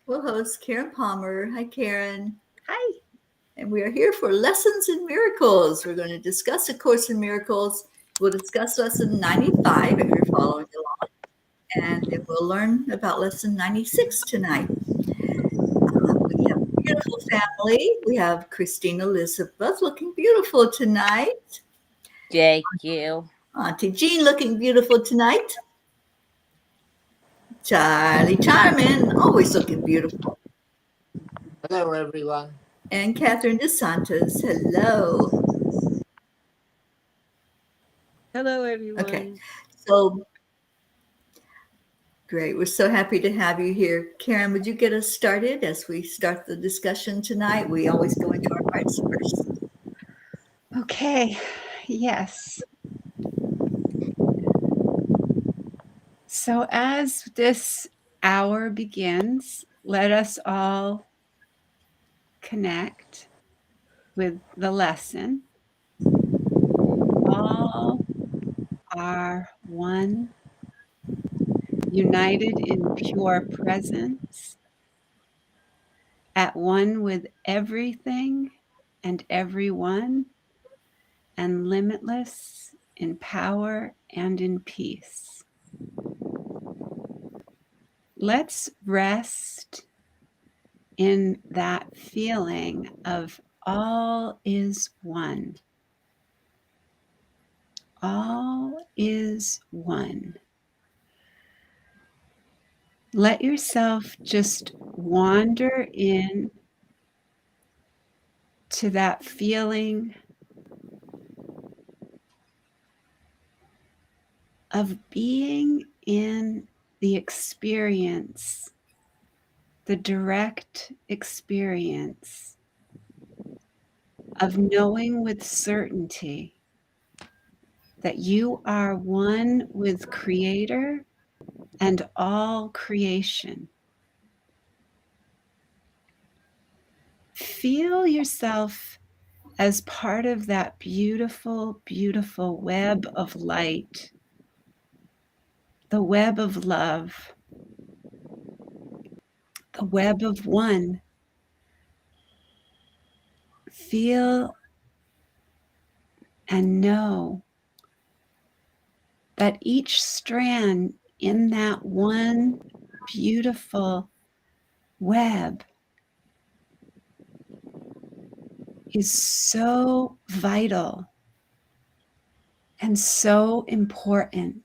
We'll host Karen Palmer. Hi, Karen. Hi. And we are here for Lessons in Miracles. We're going to discuss A Course in Miracles. We'll discuss lesson 95 if you're following along. And then we'll learn about lesson 96 tonight. We have a beautiful family. We have Christine Elizabeth looking beautiful tonight. Thank you. Auntie Jean looking beautiful tonight. Charlie Charmin, always looking beautiful. Hello, everyone. And Catherine DeSantos, hello. Hello, everyone. Okay, so great. We're so happy to have you here. Karen, would you get us started as we start the discussion tonight? We always go into our hearts first. Okay, yes. So as this hour begins, let us all connect with the lesson. All are one, united in pure presence, at one with everything and everyone, and limitless in power and in peace. Let's rest in that feeling of all is one. All is one. Let yourself just wander in to that feeling of being in the experience, the direct experience of knowing with certainty that you are one with Creator and all creation. Feel yourself as part of that beautiful, beautiful web of light, the web of love, the web of one. Feel and know that each strand in that one beautiful web is so vital and so important,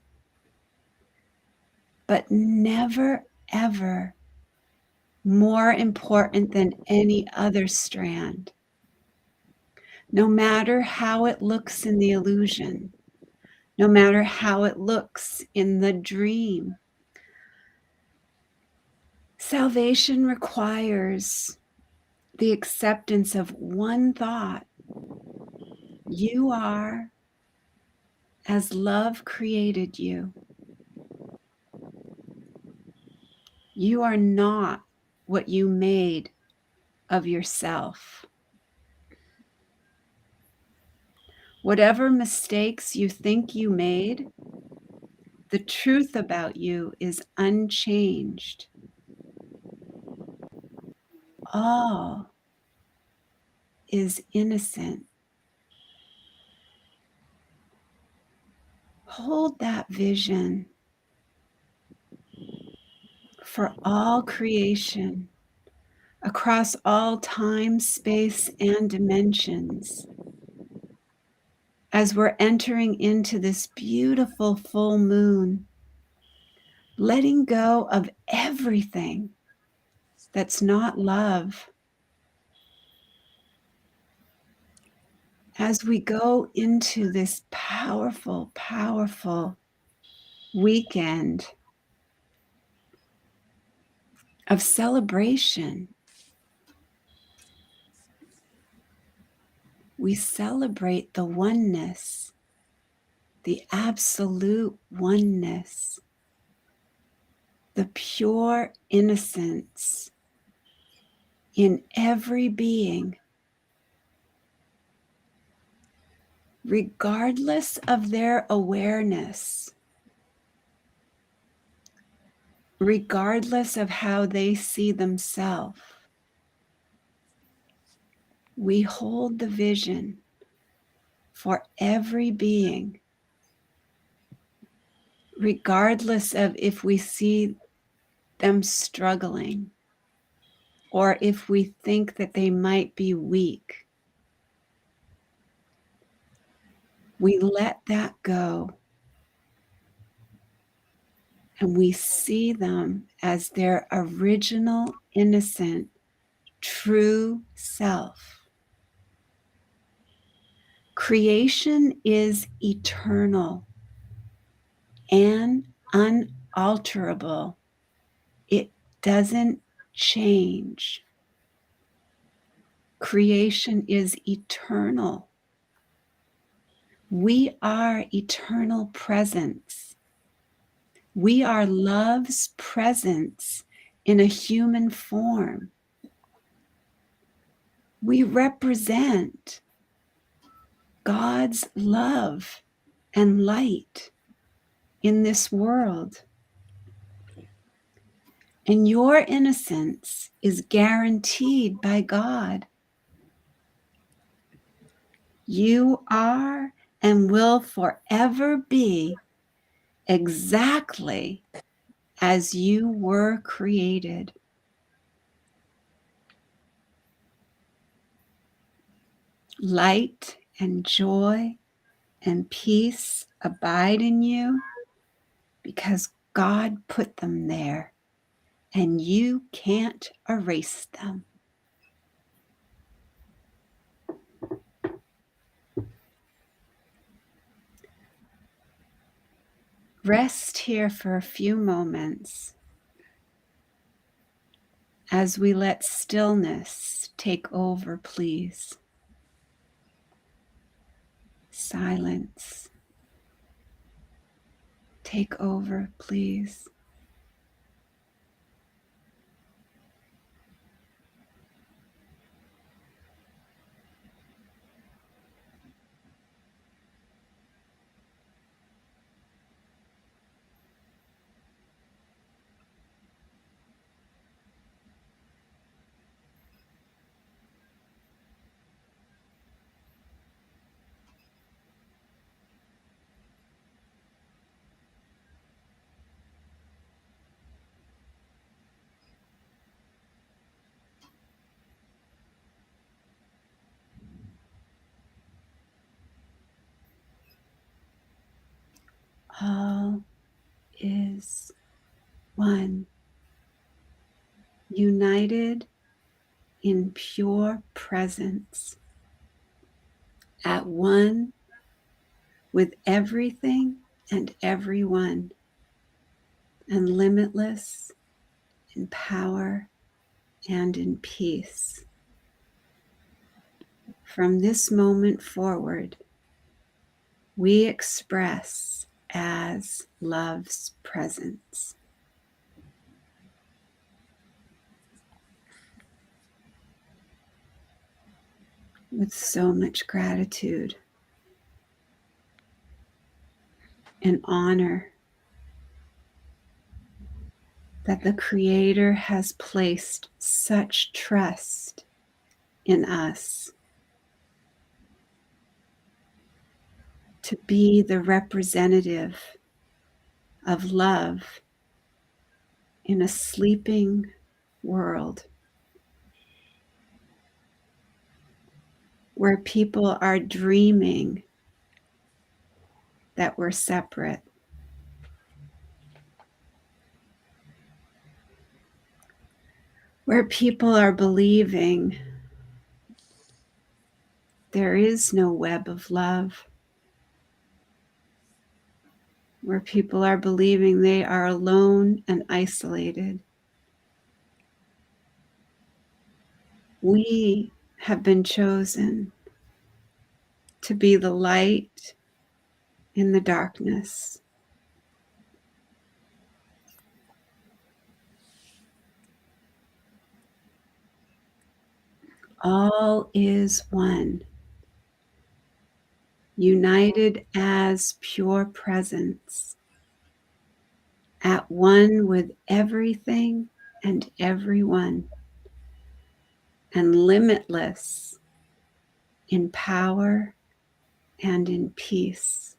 but never, ever more important than any other strand. No matter how it looks in the illusion, no matter how it looks in the dream, salvation requires the acceptance of one thought. You are as love created you. You are not what you made of yourself. Whatever mistakes you think you made, the truth about you is unchanged. All is innocent. Hold that vision for all creation across all time, space, and dimensions. As we're entering into this beautiful full moon, letting go of everything that's not love. As we go into this powerful, powerful weekend of celebration, we celebrate the oneness, the absolute oneness, the pure innocence in every being, regardless of their awareness, regardless of how they see themselves. We hold the vision for every being, regardless of if we see them struggling or if we think that they might be weak. We let that go and we see them as their original, innocent, true self. Creation is eternal and unalterable. It doesn't change. Creation is eternal. We are eternal presence. We are love's presence in a human form. We represent God's love and light in this world. And your innocence is guaranteed by God. You are and will forever be exactly as you were created. Light and joy and peace abide in you because God put them there and you can't erase them. Rest here for a few moments as we let stillness take over, please. Silence. Take over, please. All is one, united in pure presence, at one with everything and everyone, and limitless in power and in peace. From this moment forward, we express as love's presence. With so much gratitude and honor that the Creator has placed such trust in us to be the representative of love in a sleeping world where people are dreaming that we're separate. Where people are believing there is no web of love. Where people are believing they are alone and isolated. We have been chosen to be the light in the darkness. All is one, united as pure presence, at one with everything and everyone, and limitless in power and in peace.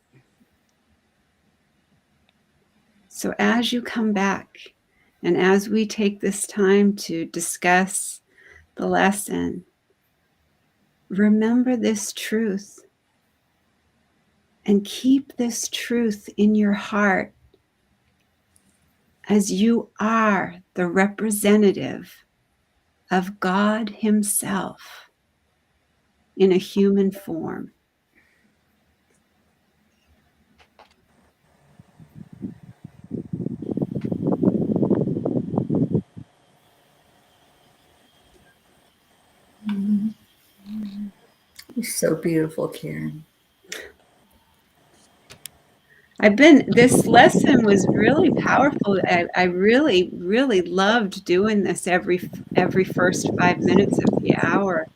So as you come back and as we take this time to discuss the lesson, remember this truth and keep this truth in your heart, as you are the representative of God Himself in a human form. You're so beautiful, Karen. This lesson was really powerful. I really, really loved doing this every first 5 minutes of the hour.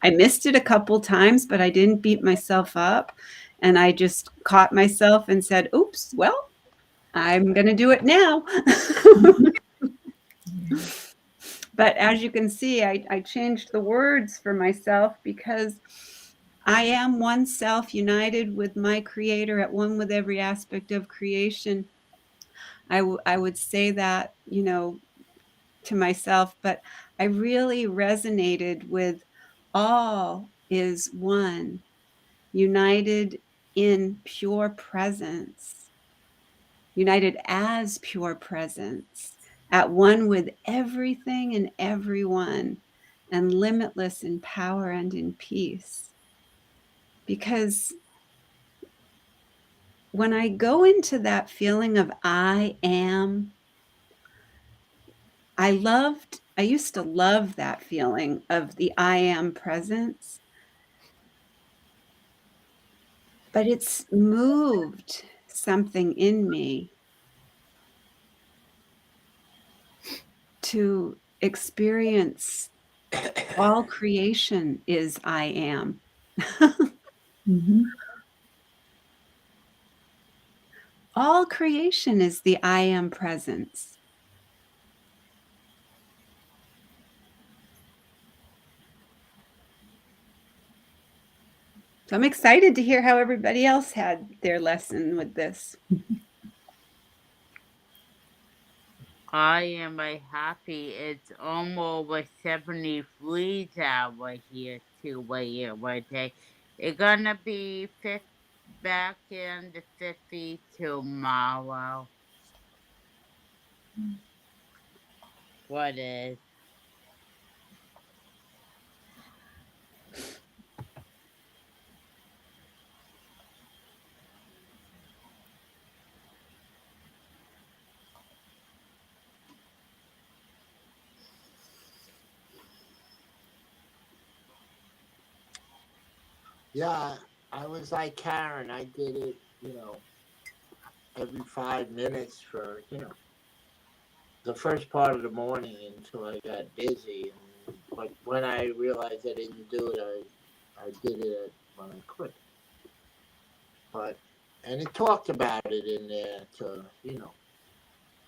I missed it a couple times, but I didn't beat myself up. And I just caught myself and said, oops, well, I'm going to do it now. But as you can see, I changed the words for myself because I am one self united with my creator, at one with every aspect of creation. I would say that, to myself, but I really resonated with all is one, united in pure presence, united as pure presence, at one with everything and everyone, and limitless in power and in peace. Because when I go into that feeling of I am, I used to love that feeling of the I am presence, but it's moved something in me to experience all creation is I am. Mm-hmm. All creation is the I am presence. So I'm excited to hear how everybody else had their lesson with this. I am happy. It's almost like 73 hours here to wait one day. It's gonna be back in the 50 tomorrow. What is? Yeah, I was like Karen. I did it, every 5 minutes for, the first part of the morning until I got busy. But when I realized I didn't do it, I did it when I quit. And it talked about it in there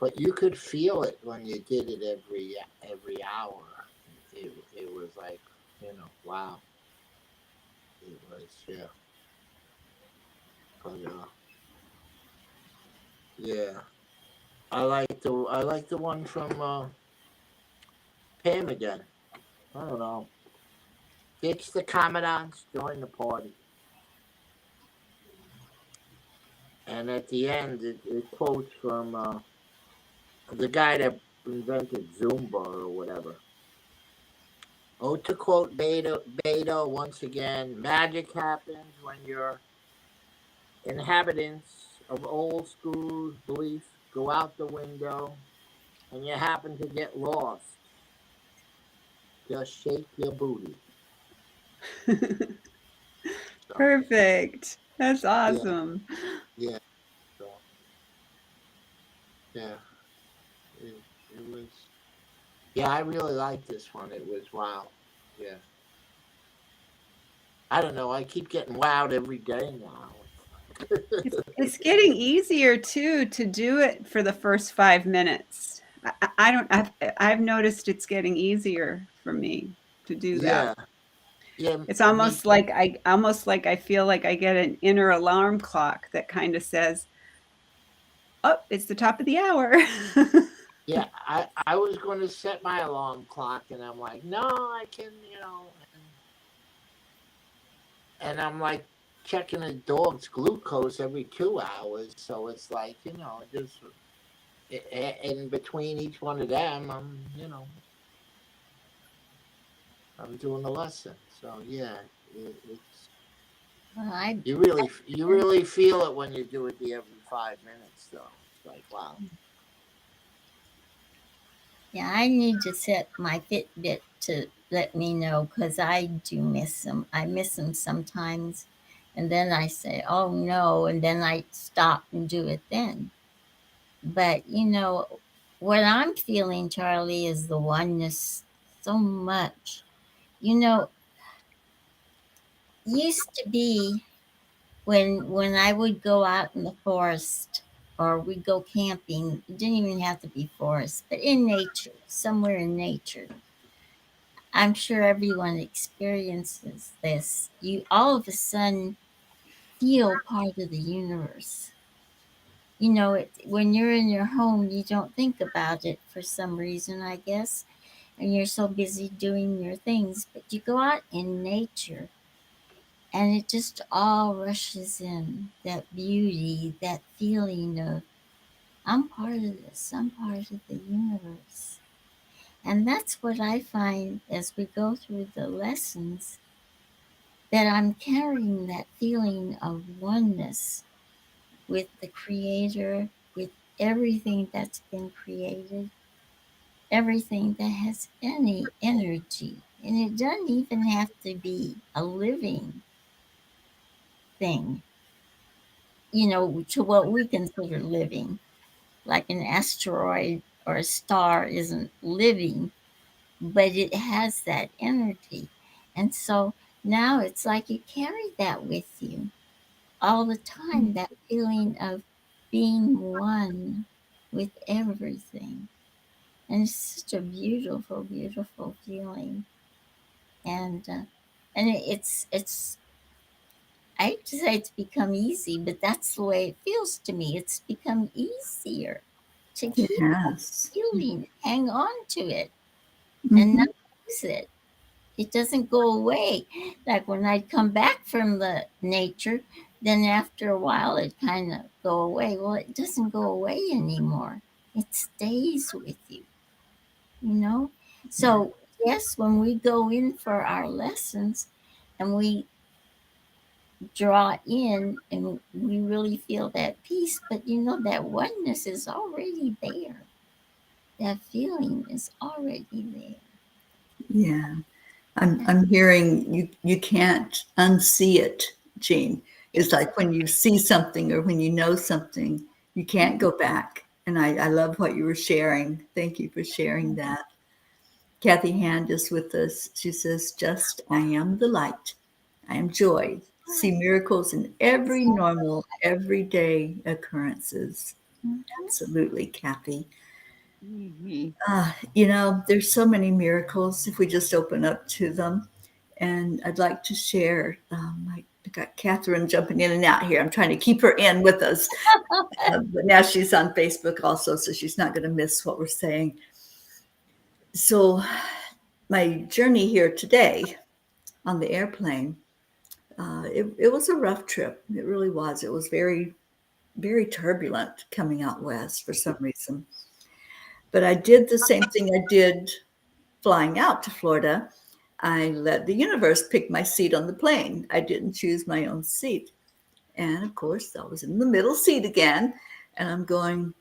but you could feel it when you did it every hour. It was like, wow. It was, yeah. But yeah. I like the one from Pam again. I don't know. Ditch the commandants, join the party. And at the end, it quotes from the guy that invented Zumba or whatever. Oh, to quote Beto once again, magic happens when your inhabitants of old school beliefs go out the window and you happen to get lost. Just shake your booty. So, Perfect. That's yeah, awesome. yeah. So, yeah. It was. Yeah, I really like this one. It was wow. Yeah. I don't know. I keep getting wowed every day now. It's getting easier too to do it for the first 5 minutes. I don't. I've noticed it's getting easier for me to do that. Yeah, yeah, It's me. almost like I feel like I get an inner alarm clock that kind of says, "Oh, it's the top of the hour." Yeah, I was going to set my alarm clock, and I'm like, no, I can, and I'm like checking the dog's glucose every 2 hours, so it's like, just in between each one of them, I'm doing the lesson. So yeah, it's I you really feel it when you do it the every 5 minutes, though. It's like, wow. Yeah, I need to set my Fitbit to let me know because I do miss them. I miss them sometimes, and then I say, "Oh no," and then I stop and do it then. But what I'm feeling, Charlie, is the oneness so much. You know, used to be when I would go out in the forest or we'd go camping. It didn't even have to be forest, but in nature, somewhere in nature. I'm sure everyone experiences this. You all of a sudden feel part of the universe. When you're in your home, you don't think about it for some reason, I guess, and you're so busy doing your things. But you go out in nature, and it just all rushes in, that beauty, that feeling of, I'm part of this, I'm part of the universe. And that's what I find as we go through the lessons, that I'm carrying that feeling of oneness with the Creator, with everything that's been created, everything that has any energy. And it doesn't even have to be a living thing, to what we consider living. Like an asteroid or a star isn't living, but it has that energy. And so now it's like you carry that with you all the time, that feeling of being one with everything. And it's such a beautiful, beautiful feeling. And it's I hate to say it's become easy, but that's the way it feels to me. It's become easier to Yeah. keep that Yes. feeling, hang on to it, and Mhm. not lose it. It doesn't go away. Like when I come back from the nature, then after a while it kind of go away. Well, it doesn't go away anymore. It stays with you. So yes, when we go in for our lessons and we draw in and we really feel that peace, but that oneness is already there. That feeling is already there. Yeah. I'm hearing you can't unsee it, Jean. It's like when you see something or when you know something, you can't go back. And I love what you were sharing. Thank you for sharing that. Kathy Hand is with us. She says, just I am the light. I am joy. See miracles in every normal, everyday occurrences. Absolutely, Kathy. Mhm. There's so many miracles if we just open up to them. And I'd like to share. I got Catherine jumping in and out here. I'm trying to keep her in with us. But now she's on Facebook also, so she's not going to miss what we're saying. So, my journey here today on the airplane, it was a rough trip. It really was. It was very, very turbulent coming out west for some reason. But I did the same thing I did flying out to Florida. I let the universe pick my seat on the plane. I didn't choose my own seat. And of course, I was in the middle seat again. And I'm going,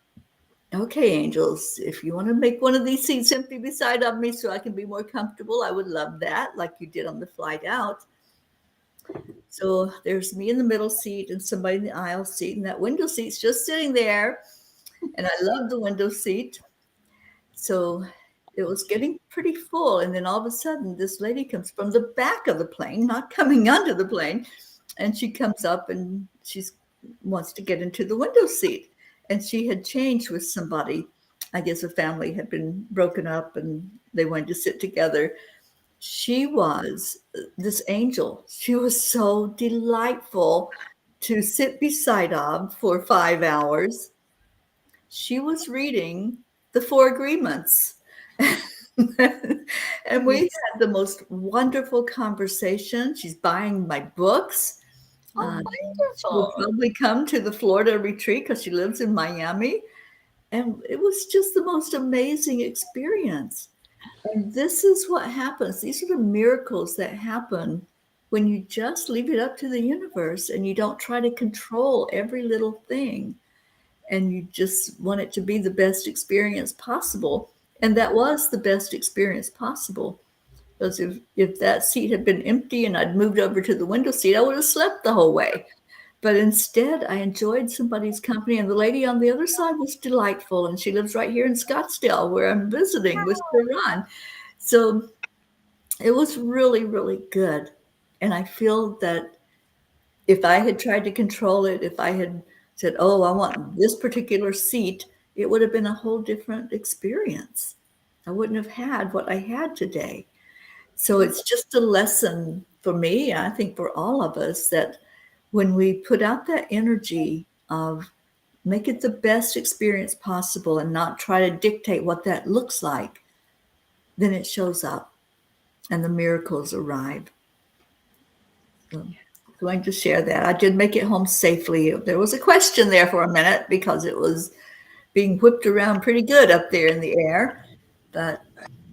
okay, angels, if you want to make one of these seats empty beside of me so I can be more comfortable, I would love that, like you did on the flight out. So there's me in the middle seat and somebody in the aisle seat, and that window seat's just sitting there. And I love the window seat. So it was getting pretty full. And then all of a sudden, this lady comes from the back of the plane, not coming onto the plane. And she comes up and she's wants to get into the window seat. And she had changed with somebody. I guess a family had been broken up and they wanted to sit together. She was this angel. She was so delightful to sit beside of for 5 hours. She was reading the Four Agreements. And we had the most wonderful conversation. She's buying my books. Oh, She'll wonderful. probably come to the Florida retreat because she lives in Miami. And it was just the most amazing experience. And this is what happens. These are the miracles that happen when you just leave it up to the universe and you don't try to control every little thing. And you just want it to be the best experience possible. And that was the best experience possible. Because if that seat had been empty and I'd moved over to the window seat, I would have slept the whole way. But instead, I enjoyed somebody's company, and the lady on the other side was delightful, and she lives right here in Scottsdale, where I'm visiting with Ron. So it was really, really good. And I feel that if I had tried to control it, if I had said, oh, I want this particular seat, it would have been a whole different experience. I wouldn't have had what I had today. So it's just a lesson for me, I think for all of us, that when we put out that energy of make it the best experience possible and not try to dictate what that looks like, then it shows up and the miracles arrive. So I'm going to share that. I did make it home safely. There was a question there for a minute because it was being whipped around pretty good up there in the air, but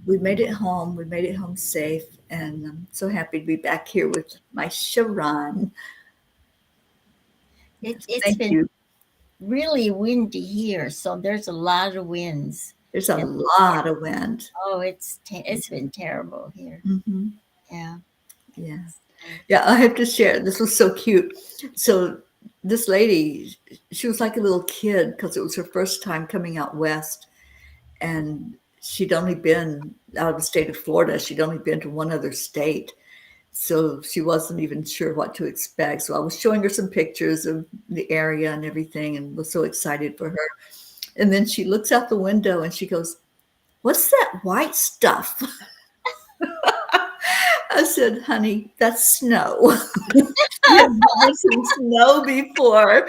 we made it home. We made it home safe, and I'm so happy to be back here with my Sharon. It's Thank been you. really windy here, so there's a lot of winds. There's a lot of wind. Oh, it's been terrible here. Mm-hmm. Yeah. Yeah. Yeah, I have to share. This was so cute. So this lady, she was like a little kid because it was her first time coming out west. And she'd only been out of the state of Florida. She'd only been to one other state. So she wasn't even sure what to expect. So I was showing her some pictures of the area and everything and was so excited for her. And then she looks out the window and she goes, "What's that white stuff?" I said, "Honey, that's snow." You've never seen snow before.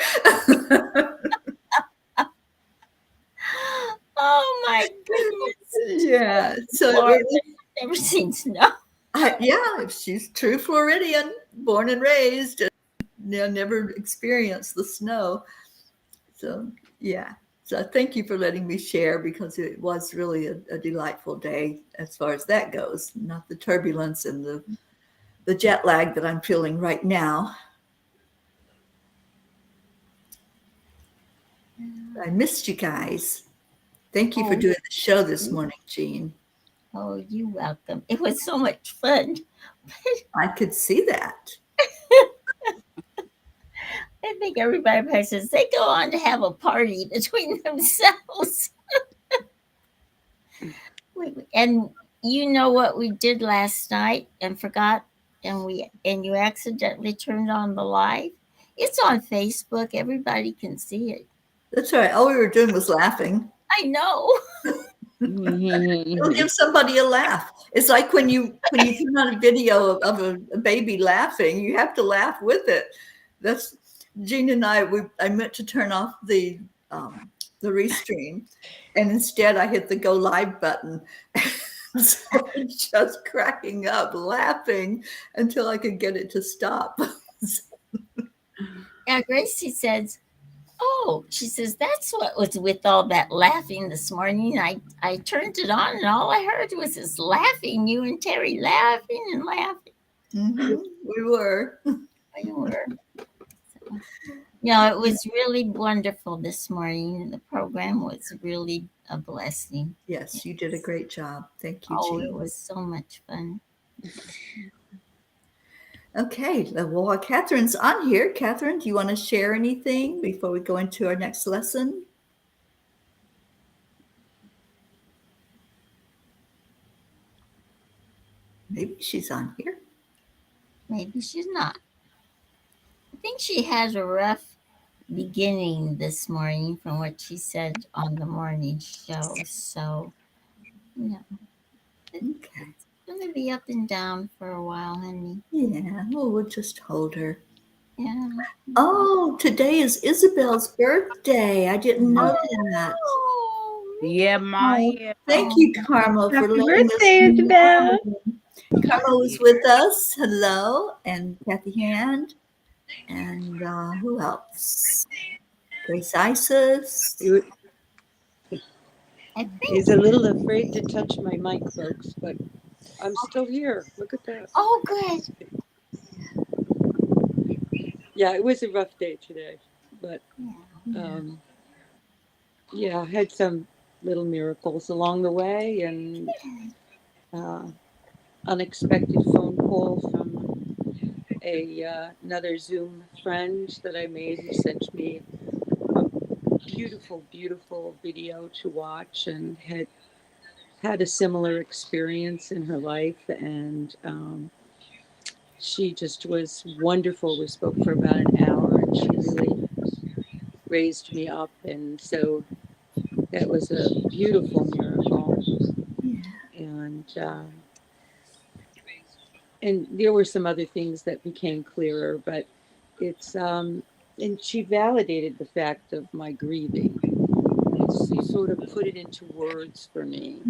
Oh my goodness. Yeah. So Florida, never seen snow. yeah, she's true Floridian, born and raised, and never experienced the snow. So yeah. So thank you for letting me share because it was really a delightful day as far as that goes. Not the turbulence and the jet lag that I'm feeling right now. I missed you guys. Thank you for doing the show this morning, Jean. Oh, you're welcome. It was so much fun. I could see that. I think everybody says they go on to have a party between themselves. And you know what we did last night and forgot, and you accidentally turned on the live. It's on Facebook. Everybody can see it. That's right. All we were doing was laughing. I know. It'll give somebody a laugh. It's like when you turn on a video of a baby laughing, you have to laugh with it. That's Jean and I meant to turn off the restream, and instead I hit the go live button. So I'm just cracking up, laughing until I could get it to stop. Yeah, Gracie says, "Oh," she says, "that's what was with all that laughing this morning. I turned it on and all I heard was this laughing, you and Teri laughing and laughing." Mm-hmm. We were. We were. So, it was really wonderful this morning. The program was really a blessing. Yes, you did a great job. Thank you, Oh, Jean. it was so much fun. Okay, well, while Catherine's on here, Catherine, do you want to share anything before we go into our next lesson? Maybe she's on here. Maybe she's not. I think she has a rough beginning this morning from what she said on the morning show. So, yeah, Okay. it's going to be up and down for a while, honey. Yeah, well, we'll just hold her. Yeah. Oh, today is Isabel's birthday. I didn't know that. Oh, Yeah, Maya. Thank you, Carmel, for Happy letting us birthday, Isabel. know. Carmel is with us. Hello. And Kathy Hand. And who else? Grace Isis. I think. He's a little afraid to touch my mic, folks, but I'm still here. Look at that. Oh, good. Yeah, it was a rough day today, but Yeah. yeah, I had some little miracles along the way, and unexpected phone call from another Zoom friend that I made who sent me a beautiful, beautiful video to watch, and had a similar experience in her life, and she just was wonderful. We spoke for about an hour, and she really raised me up, and so that was a beautiful miracle. And there were some other things that became clearer, but it's and she validated the fact of my grieving. And she sort of put it into words for me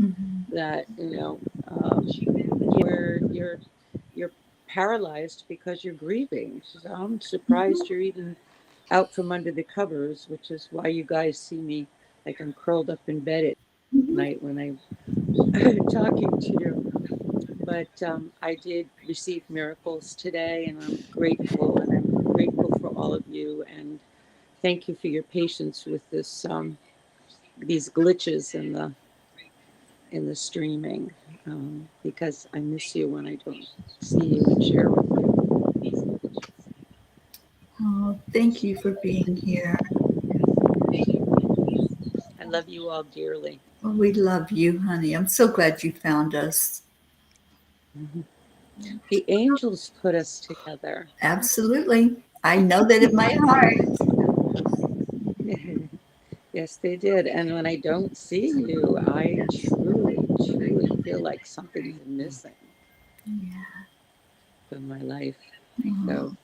that you're paralyzed because you're grieving. She said, I'm surprised you're even out from under the covers, which is why you guys see me like I'm curled up in bed at night when I'm talking to you. But I did receive miracles today, and I'm grateful, and I'm grateful for all of you, and thank you for your patience with this these glitches in the streaming, because I miss you when I don't see you and share with you. Oh, thank you for being here. I love you all dearly. Well, we love you, honey. I'm so glad you found us. The angels put us together. Absolutely. I know that in my heart. Yes, they did. And when I don't see you, I truly, truly feel like something's missing from my life. So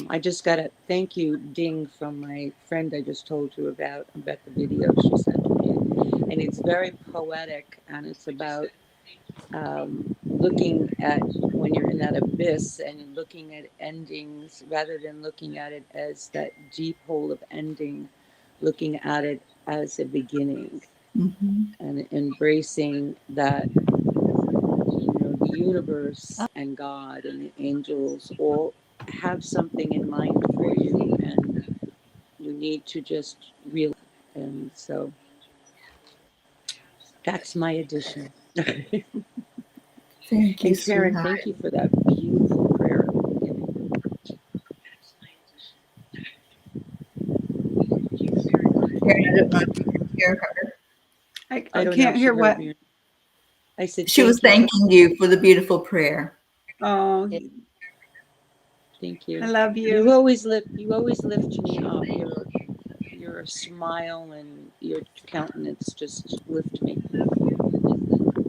I just got a thank you ding from my friend I just told you about the video she sent me. And it's very poetic, and it's about looking at when you're in that abyss and looking at endings rather than looking at it as that deep hole of ending, looking at it as a beginning, and embracing that the universe and God and the angels all have something in mind for you, and you need to just realize. And so that's my addition. Thank you, And Karen, sweetheart. thank you for that beautiful prayer at the beginning. Karen, I don't know if you can hear her. I I don't know can't if she hear heard what. me. I said She was thank you. thanking you for the beautiful prayer. Oh, Thank you. I love You you. always lift me up. Your smile and your countenance just lift me.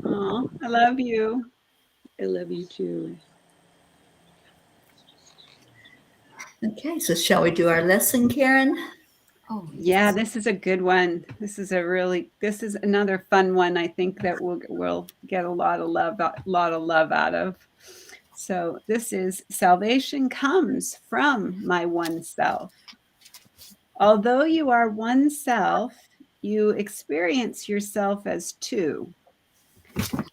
Oh, I love you. I love you too. Okay, so shall we do our lesson, Karen? Oh, Yeah, this is a good one. This is another fun one. I think that we'll get a lot of love out of. So this is salvation comes from my one self. Although you are one self, you experience yourself as two,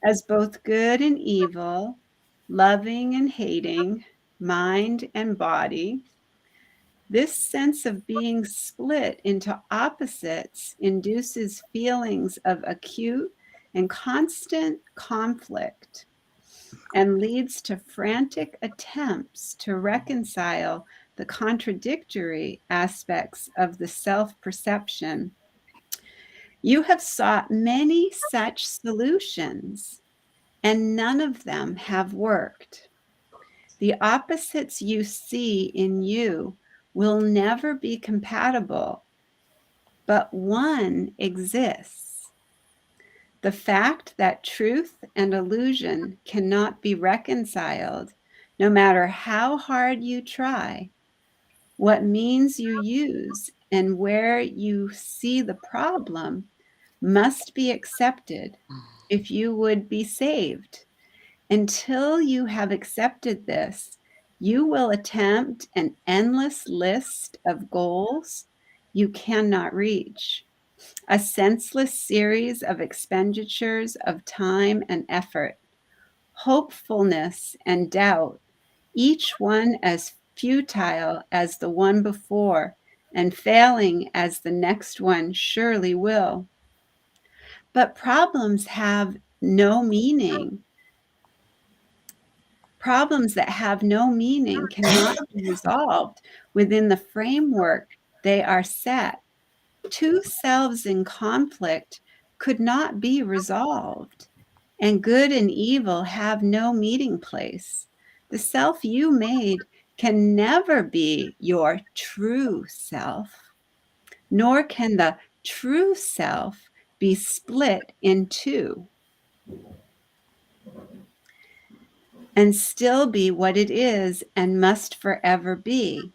as both good and evil, loving and hating, mind and body. This sense of being split into opposites induces feelings of acute and constant conflict and leads to frantic attempts to reconcile the contradictory aspects of the self perception. You have sought many such solutions, and none of them have worked. The opposites you see in you will never be compatible, but one exists. The fact that truth and illusion cannot be reconciled, no matter how hard you try, what means you use, and where you see the problem must be accepted if you would be saved. Until you have accepted this, you will attempt an endless list of goals you cannot reach, a senseless series of expenditures of time and effort, hopefulness and doubt, each one as futile as the one before and failing as the next one surely will. But problems have no meaning. Problems that have no meaning cannot be resolved within the framework they are set. Two selves in conflict could not be resolved, and good and evil have no meeting place. The self you made can never be your true self, nor can the true self be split in two and still be what it is and must forever be.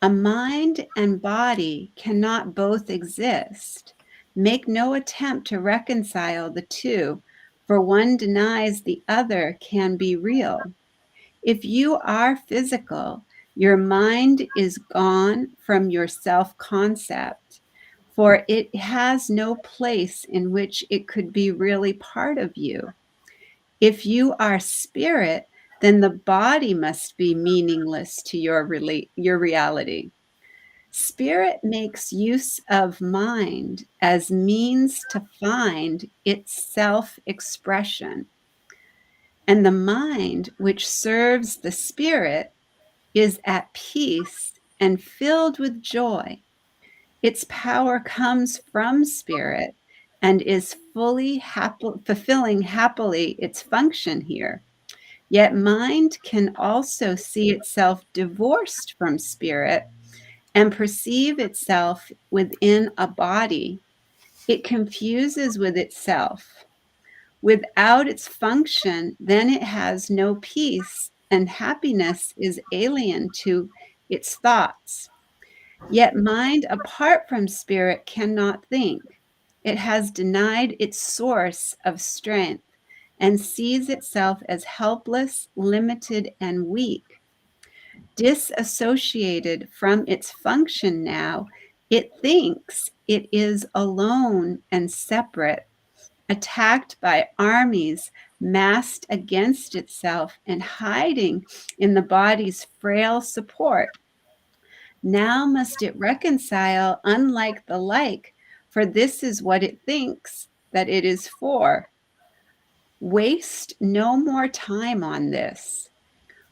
A mind and body cannot both exist. Make no attempt to reconcile the two, for one denies the other can be real. If you are physical, your mind is gone from your self concept, for it has no place in which it could be really part of you. If you are spirit, then the body must be meaningless to your reality. Spirit makes use of mind as means to find its self-expression. And the mind which serves the spirit is at peace and filled with joy. Its power comes from spirit and is fulfilling happily its function here. Yet mind can also see itself divorced from spirit and perceive itself within a body. It confuses with itself. Without its function, then it has no peace, and happiness is alien to its thoughts. Yet mind apart from spirit cannot think. It has denied its source of strength and sees itself as helpless, limited, and weak. Disassociated from its function now, it thinks it is alone and separate, attacked by armies massed against itself and hiding in the body's frail support. Now must it reconcile unlike the like, for this is what it thinks that it is for. Waste no more time on this.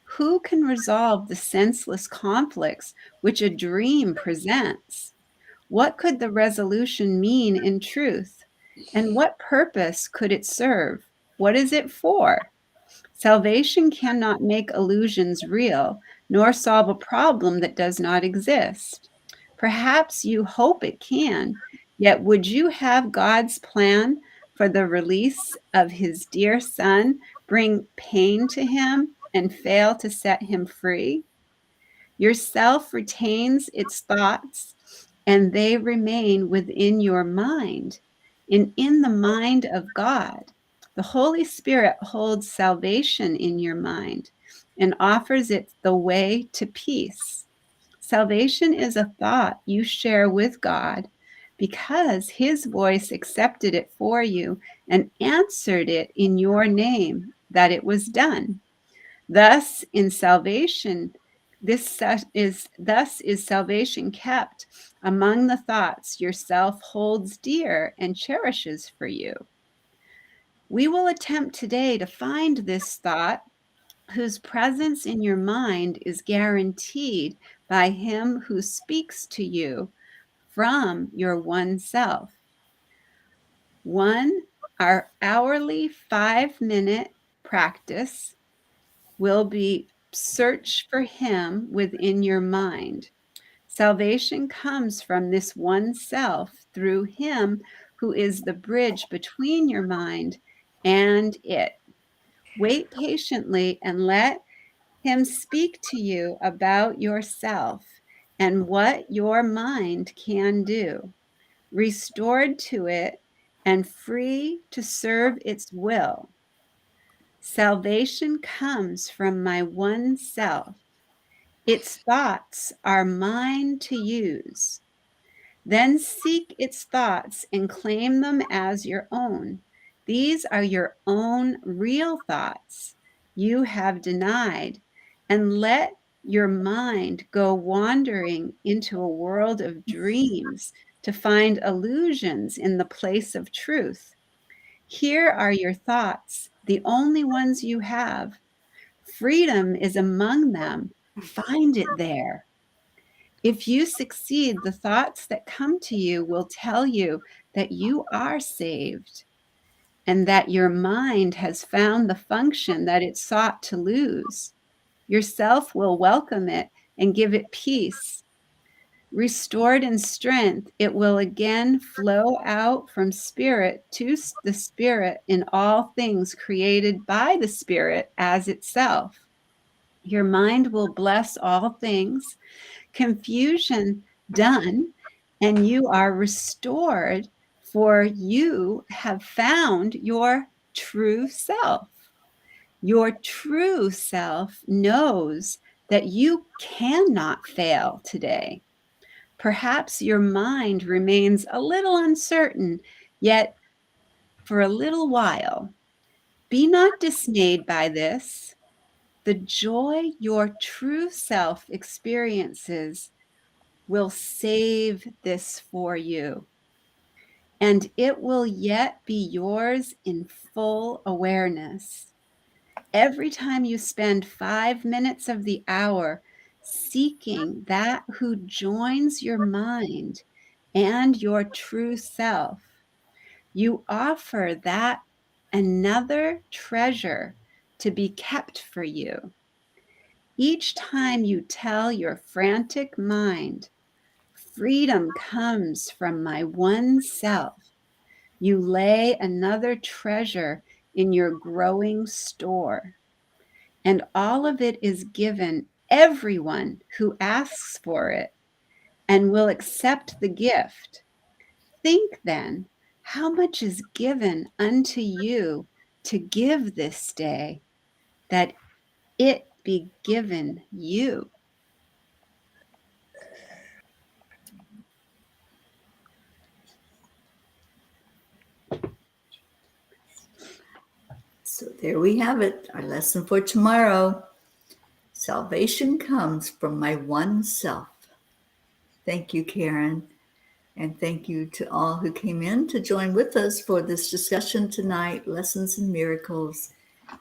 Who can resolve the senseless conflicts which a dream presents? What could the resolution mean in truth? And what purpose could it serve? What is it for? Salvation cannot make illusions real, nor solve a problem that does not exist. Perhaps you hope it can, yet would you have God's plan for the release of his dear son bring pain to him and fail to set him free? Your self retains its thoughts, and they remain within your mind and in the mind of God. The Holy Spirit holds salvation in your mind and offers it the way to peace. Salvation is a thought you share with God because his voice accepted it for you and answered it in your name that it was done. Thus, in salvation, thus is salvation kept among the thoughts yourself holds dear and cherishes for you. We will attempt today to find this thought whose presence in your mind is guaranteed by him who speaks to you from your one self. Our hourly 5-minute practice will be search for him within your mind. Salvation comes from this one self through him who is the bridge between your mind and it. Wait patiently and let him speak to you about yourself and what your mind can do. Restored to it and free to serve its will. Salvation comes from my one self. Its thoughts are mine to use. Then seek its thoughts and claim them as your own. These are your own real thoughts you have denied, and let your mind go wandering into a world of dreams to find illusions in the place of truth. Here are your thoughts, the only ones you have. Freedom is among them. Find it there. If you succeed, the thoughts that come to you will tell you that you are saved and that your mind has found the function that it sought to lose. Yourself will welcome it and give it peace. Restored in strength, it will again flow out from spirit to the spirit in all things created by the spirit as itself. Your mind will bless all things, confusion done, and you are restored, for you have found your true self. Your true self knows that you cannot fail today. Perhaps your mind remains a little uncertain, yet for a little while. Be not dismayed by this. The joy your true self experiences will save this for you, and it will yet be yours in full awareness. Every time you spend 5 minutes of the hour seeking that who joins your mind and your true self, you offer that another treasure to be kept for you. Each time you tell your frantic mind, freedom comes from my one self, you lay another treasure in your growing store. And all of it is given everyone who asks for it and will accept the gift. Think then, how much is given unto you to give this day, that it be given you. So there we have it, our lesson for tomorrow. Salvation comes from my one self. Thank you, Karen. And thank you to all who came in to join with us for this discussion tonight, Lessons in Miracles.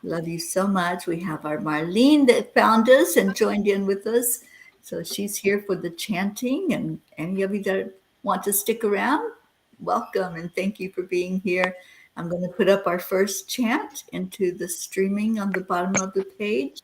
Love you so much. We have our Marlene that found us and joined in with us. So she's here for the chanting. And any of you that want to stick around, welcome and thank you for being here. I'm going to put up our first chant into the streaming on the bottom of the page.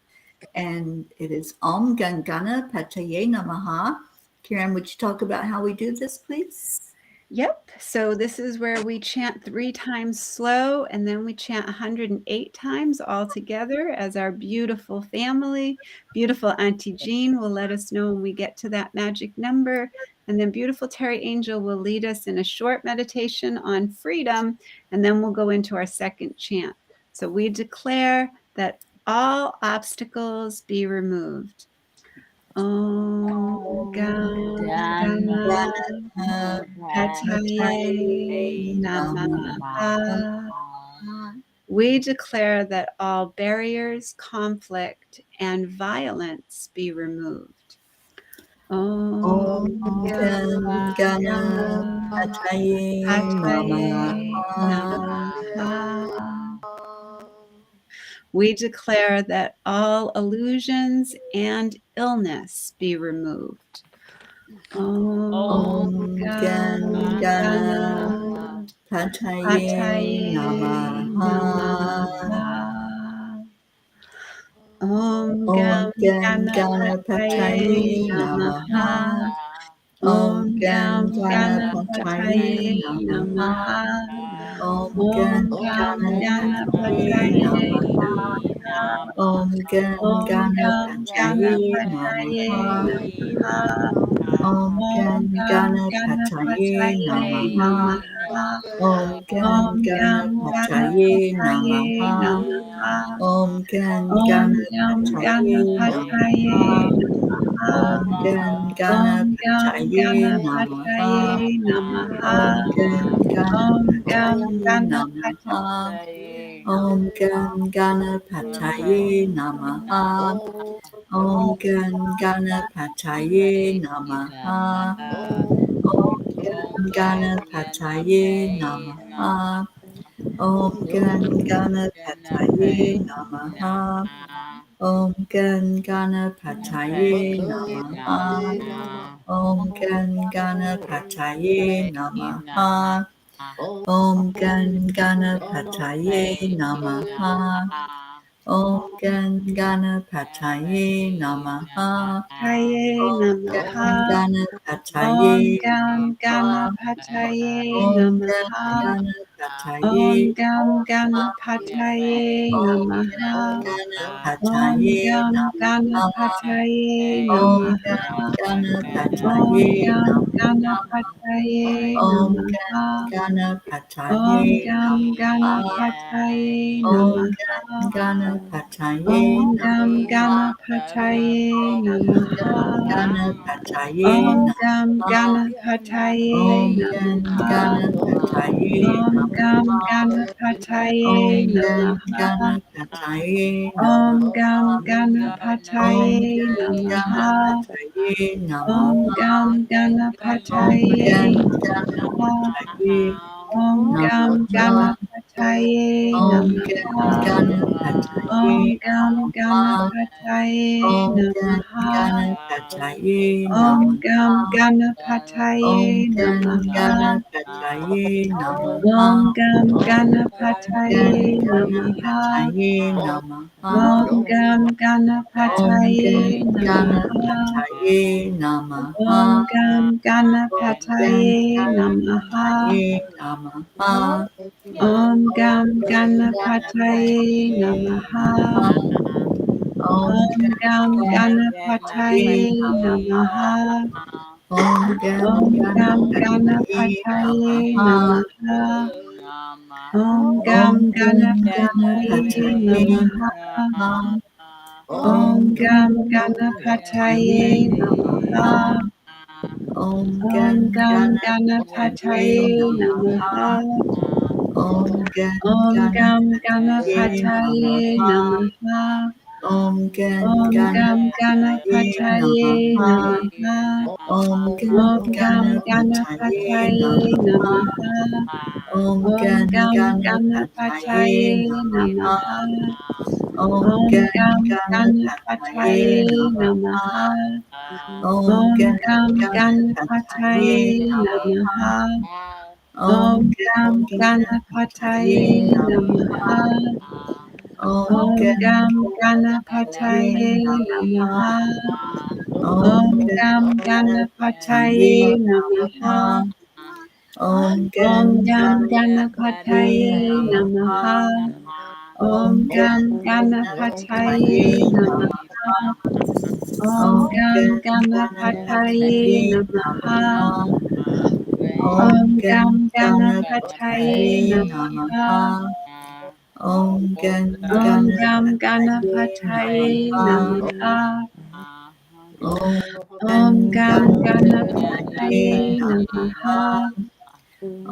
And it is Om Gam Ganapataye Namaha. Karen, would you talk about how we do this, please? Yep. So this is where we chant 3 times slow, and then we chant 108 times all together as our beautiful family. Beautiful Auntie Jean will let us know when we get to that magic number. And then beautiful Teri Angel will lead us in a short meditation on freedom, and then we'll go into our second chant. So we declare that all obstacles be removed. Om Gam Ganapataye Namaha. We declare that all barriers, conflict, and violence be removed. Om Gam Ganapataye Namaha. We declare that all illusions and illness be removed. Om Gam Ganapataye Namaha. Om Gam Ganapataye Namaha. Om Om Gan Gam Ganapataye Ganapataye Namaha. Namaha. Om Gan Om Gam Ganapataye Ganapataye Namaha. Namaha. Om Gan Om Gam Ganapataye Ganapataye Namaha. Namaha. Om Om Gan Gam Ganapataye Ganapataye Namaha. Namaha. Om Gan Om Gam Ganapataye Ganapataye Namaha. Namaha. Om Gan Om Gam Ganapataye Ganapataye Namaha. Namaha. Om Gan Om Gam Ganapataye Namaha. Ganapataye Namaha. Om Gan Om Gam Ganapataye Ganapataye Namaha. Om Gan Ganapataye Namaha. Om Gan Ganapataye Namaha. Om Gan Ganapataye Namaha. Om Gan Ganapataye Namaha. Om Gan Ganapataye Namaha. Om Gan Ganapataye Namaha. Om Gan Ganapataye Namaha. Om Gan Ganapataye Namaha. Pataye Om Gan Namaha. Om Ganapataye Gam Namaha. Ganapataye Om Gan Namaha. Om Ganapataye Gam Namaha. Ganapataye Om Gan Namaha. Om Ganapataye Gam Namaha. Ganapataye Om Gan Namaha. Om Ganapataye Gam Namaha. Ganapataye Om Gan Namaha. Om Ganapataye Gam Namaha. Ganapataye Om Gan Namaha. Ganapataye Om Gam Namaha. Ganapataye Om Gan Namaha. Ganapataye Om Gam Namaha. Ganapataye Om Gan Namaha. Ganapataye Om Gam Namaha. Ganapataye Om Gan Namaha. Ganapataye Om Gam Namaha. Om Ganapataye Gan Namaha. Ganapataye Om Namaha. Gam Om Ganapataye Gan Namaha. Ganapataye Om Gam Namaha. Ganapataye Om Gan Namaha. Om Ganapataye Gam Namaha. Ganapataye Om Gan Namaha. Ganapataye Om Gam Namaha. Om Ganapataye Gan Namaha. Ganapataye Om Namaha. Gam Om Gan Ganapataye Namaha. Ganapataye Namaha. Om Gam Om Ganapataye Gan Namaha. Ganapataye Om Namaha. Gam Om Gan Ganapataye Namaha. Ganapataye Namaha. Om Om Gam Gan Ganapataye Ganapataye Namaha. Namaha. Om Om Gan Gam Ganapataye Ganapataye Namaha. Namaha. Om Gan Om Gam Ganapataye Ganapataye Namaha. Namaha. Om Om Gam Gan Ganapataye Ganapataye Namaha. Namaha. Om Om Gan Gam Ganapataye Ganapataye Namaha. Namaha. Om Om Gan Gam Ganapataye Ganapataye Namaha. Namaha. Om Gan Om Gam Ganapataye Ganapataye Namaha. Namaha. Om Gan Om Gam Ganapataye Ganapataye Namaha. Namaha. Om Gan Om Gam Ganapataye Ganapataye Namaha. Namaha. Om Om Gan Gam Ganapataye Ganapataye Namaha. Namaha. Om Om Gan Gam Ganapataye Ganapataye Namaha. Namaha. Om Om Gan Gam Ganapataye Ganapataye Namaha. Namaha. Om Om Gan Gam Ganapataye Ganapataye Namaha. Namaha. Om Om Gan Gam Ganapataye Ganapataye Namaha. Namaha. Om Om Gan Gam Ganapataye Ganapataye Namaha. Namaha. Om Om Gan Gam Ganapataye Ganapataye Namaha. Namaha. Om Om Gan Gam Ganapataye Ganapataye Namaha. Namaha. Om Om Gam Gan Ganapataye Ganapataye Namaha. Namaha. Om Om Gan Gam Ganapataye Ganapataye Namaha. Namaha. Om Gan Om Gam Ganapataye Ganapataye Namaha. Namaha. Om Om Gan Gam Ganapataye Ganapataye Namaha. Namaha.